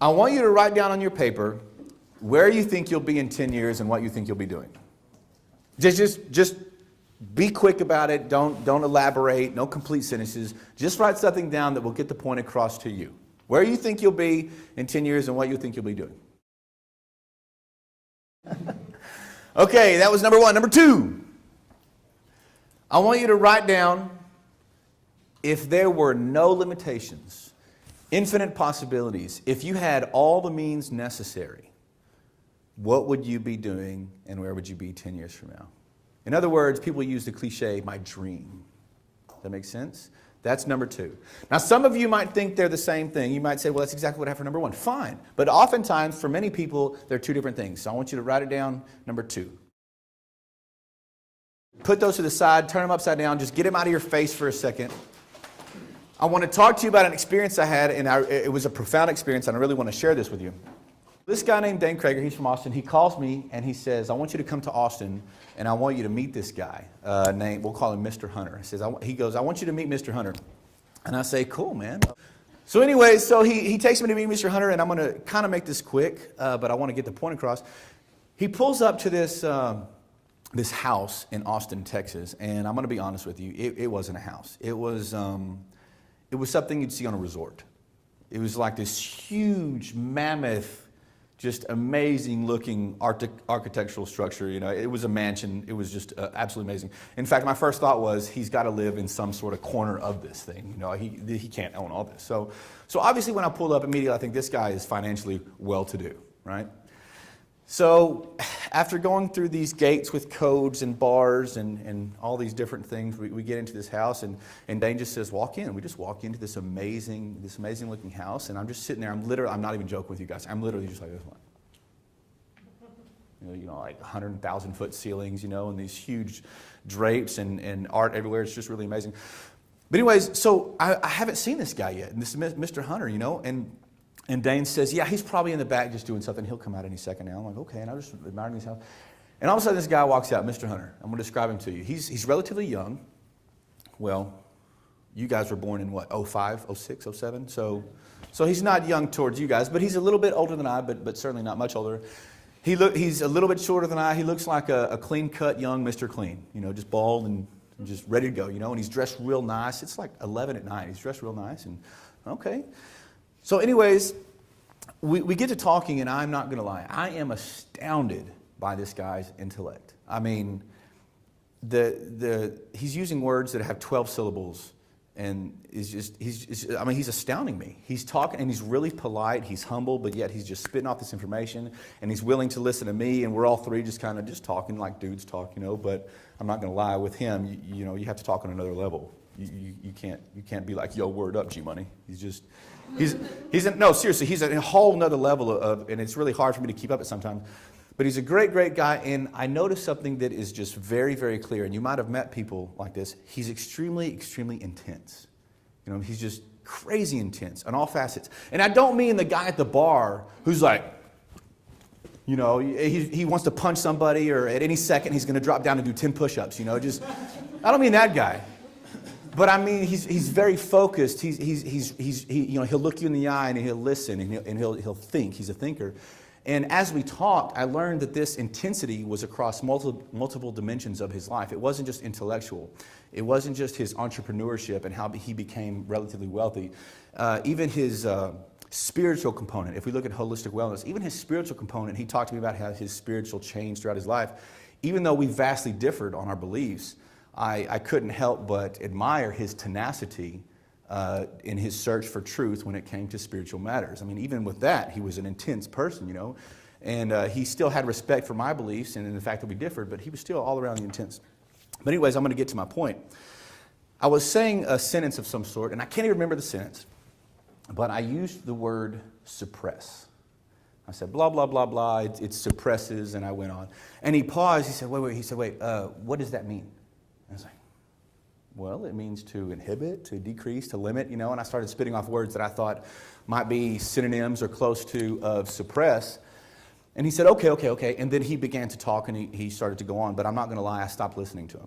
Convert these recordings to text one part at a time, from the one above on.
I want you to write down on your paper where you think you'll be in 10 years and what you think you'll be doing. Just be quick about it. Don't elaborate. No complete sentences. Just write something down that will get the point across to you. Where you think you'll be in 10 years and what you think you'll be doing. Okay, that was number one. Number two, I want you to write down, if there were no limitations, infinite possibilities, if you had all the means necessary, what would you be doing and where would you be 10 years from now? In other words, people use the cliche, my dream. Does that make sense? That's number two. Now, some of you might think they're the same thing. You might say, well, that's exactly what I have for number one. Fine. But oftentimes, for many people, they're two different things. So I want you to write it down, number two. Put those to the side, turn them upside down, just get them out of your face for a second. I want to talk to you about an experience I had, and it was a profound experience, and I really want to share this with you. This guy named Dane Krager, he's from Austin, he calls me and he says, I want you to come to Austin and I want you to meet this guy named, we'll call him Mr. Hunter. He goes, I want you to meet Mr. Hunter. And I say, cool, man. So anyway, he takes me to meet Mr. Hunter, and I'm going to kind of make this quick, but I want to get the point across. He pulls up to this house in Austin, Texas, and I'm going to be honest with you, it wasn't a house. It was something you'd see on a resort. It was like this huge, mammoth, just amazing looking architectural structure. You know, it was a mansion. It was just absolutely amazing. In fact, my first thought was, he's got to live in some sort of corner of this thing. You know, he can't own all this. So obviously when I pulled up immediately, I think this guy is financially well-to-do, right? So after going through these gates with codes and bars and all these different things, we get into this house, and Dane just says, walk in. We just walk into this amazing looking house, and I'm just sitting there. I'm not even joking with you guys. I'm literally just like this one. You know, like 100,000-foot ceilings, you know, and these huge drapes and art everywhere. It's just really amazing. But anyways, so I haven't seen this guy yet, and this is Mr. Hunter, you know, and Dane says, yeah, he's probably in the back just doing something. He'll come out any second now. I'm like, okay. And I'm just admiring this house. And all of a sudden, this guy walks out, Mr. Hunter. I'm going to describe him to you. He's relatively young. Well, you guys were born in what, 05, 06, 07? So he's not young towards you guys, but he's a little bit older than I, but certainly not much older. He's a little bit shorter than I. He looks like a clean-cut young Mr. Clean, you know, just bald and just ready to go, you know, and he's dressed real nice. It's like 11 at night. He's dressed real nice, and okay. So anyways, we get to talking, and I'm not going to lie. I am astounded by this guy's intellect. I mean, he's using words that have 12 syllables, and he's astounding me. He's talking, and he's really polite. He's humble, but yet he's just spitting off this information, and he's willing to listen to me, and we're all three just kind of just talking like dudes talk, you know. But I'm not going to lie, with him, you know, you have to talk on another level. You can't be like, yo, word up, G-Money. No, seriously, he's a whole nother level of, and it's really hard for me to keep up at sometimes. But he's a great, great guy, and I noticed something that is just very, very clear, and you might have met people like this. He's extremely, extremely intense. You know, he's just crazy intense on all facets. And I don't mean the guy at the bar who's like, you know, he wants to punch somebody, or at any second he's going to drop down and do 10 push-ups, you know, I don't mean that guy. But I mean, he's very focused. You know, he'll look you in the eye and he'll listen and he'll think. He's a thinker. And as we talked, I learned that this intensity was across multiple dimensions of his life. It wasn't just intellectual. It wasn't just his entrepreneurship and how he became relatively wealthy. Even his spiritual component, if we look at holistic wellness, even his spiritual component, he talked to me about how his spiritual changed throughout his life. Even though we vastly differed on our beliefs, I couldn't help but admire his tenacity in his search for truth when it came to spiritual matters. I mean, even with that, he was an intense person, you know, and he still had respect for my beliefs and in the fact that we differed, but he was still all around the intense. But anyways, I'm going to get to my point. I was saying a sentence of some sort, and I can't even remember the sentence, but I used the word suppress. I said, blah, blah, blah, blah, it suppresses, and I went on. And he paused, he said, wait, what does that mean? I was like, well, it means to inhibit, to decrease, to limit, you know, and I started spitting off words that I thought might be synonyms or close to of suppress. And he said, okay. And then he began to talk, and he started to go on, but I'm not going to lie, I stopped listening to him.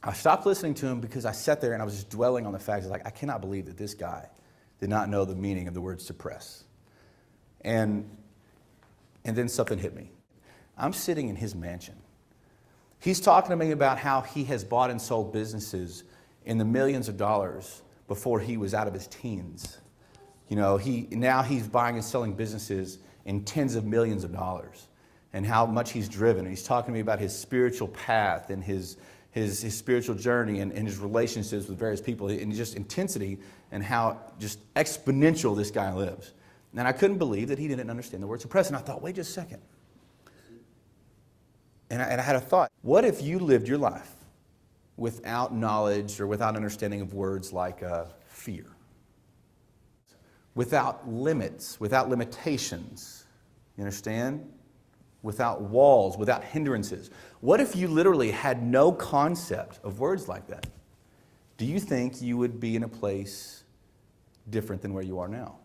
I stopped listening to him because I sat there and I was just dwelling on the fact that, like, I cannot believe that this guy did not know the meaning of the word suppress. And then something hit me. I'm sitting in his mansion. He's talking to me about how he has bought and sold businesses in the millions of dollars before he was out of his teens. You know, now he's buying and selling businesses in tens of millions of dollars, and how much he's driven. And he's talking to me about his spiritual path and his spiritual journey and his relationships with various people, and just intensity and how just exponential this guy lives. And I couldn't believe that he didn't understand the word suppress. And I thought, wait just a second. And I had a thought. What if you lived your life without knowledge or without understanding of words like fear? Without limits, without limitations. You understand? Without walls, without hindrances. What if you literally had no concept of words like that? Do you think you would be in a place different than where you are now?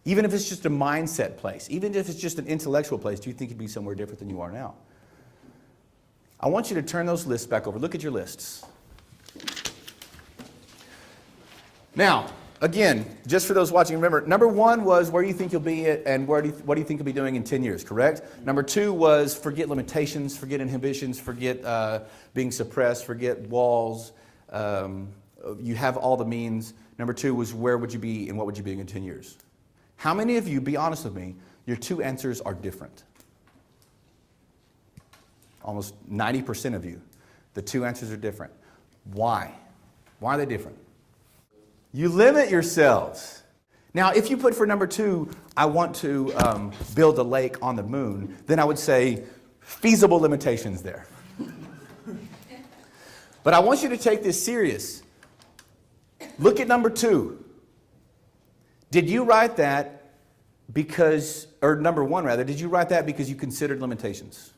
Even if it's just a mindset place, even if it's just an intellectual place, do you think you'd be somewhere different than you are now? I want you to turn those lists back over. Look at your lists. Now, again, just for those watching, remember, number 1 was where you think you'll be at and what do you think you'll be doing in 10 years, correct? Number 2 was forget limitations, forget inhibitions, forget being suppressed, forget walls. You have all the means. Number 2 was where would you be and what would you be in 10 years? How many of you, be honest with me, your 2 answers are different? Almost 90% of you, the 2 answers are different. Why? Why are they different? You limit yourselves. Now, if you put for number 2, I want to build a lake on the moon, then I would say feasible limitations there. But I want you to take this serious. Look at number 2. Did you write that because, or number 1 rather, did you write that because you considered limitations?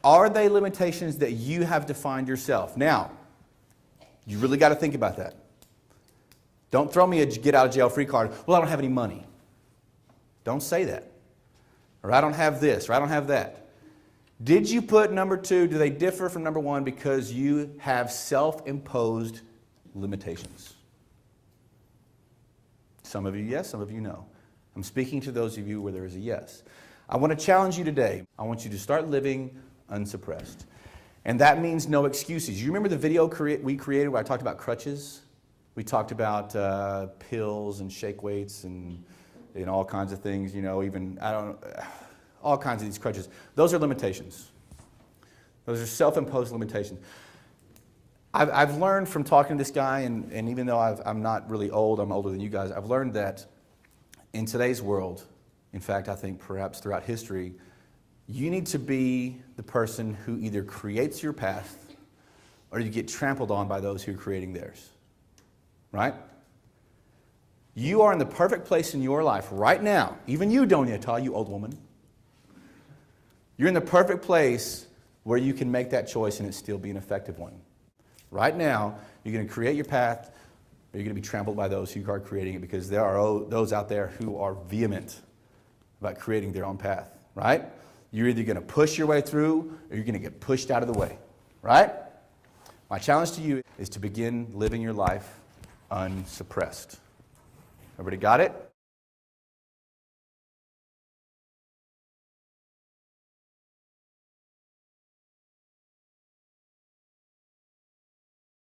Are they limitations that you have defined yourself? Now, you really got to think about that. Don't throw me a get out of jail free card. Well, I don't have any money. Don't say that. Or I don't have this, or I don't have that. Did you put number 2, do they differ from number 1 because you have self-imposed limitations? Some of you yes, some of you no. I'm speaking to those of you where there is a yes. I want to challenge you today. I want you to start living unsuppressed. And that means no excuses. You remember the video we created where I talked about crutches? We talked about pills and shake weights and all kinds of things, you know, all kinds of these crutches. Those are limitations. Those are self-imposed limitations. I've learned from talking to this guy, and even though I'm not really old, I'm older than you guys, I've learned that in today's world, in fact, I think perhaps throughout history, you need to be the person who either creates your path or you get trampled on by those who are creating theirs. Right? You are in the perfect place in your life right now. Even you, Doniata, you old woman. You're in the perfect place where you can make that choice and it still be an effective one. Right now, you're going to create your path, or you're going to be trampled by those who are creating it, because there are those out there who are vehement about creating their own path. Right? You're either going to push your way through or you're going to get pushed out of the way. Right? My challenge to you is to begin living your life unsuppressed. Everybody got it?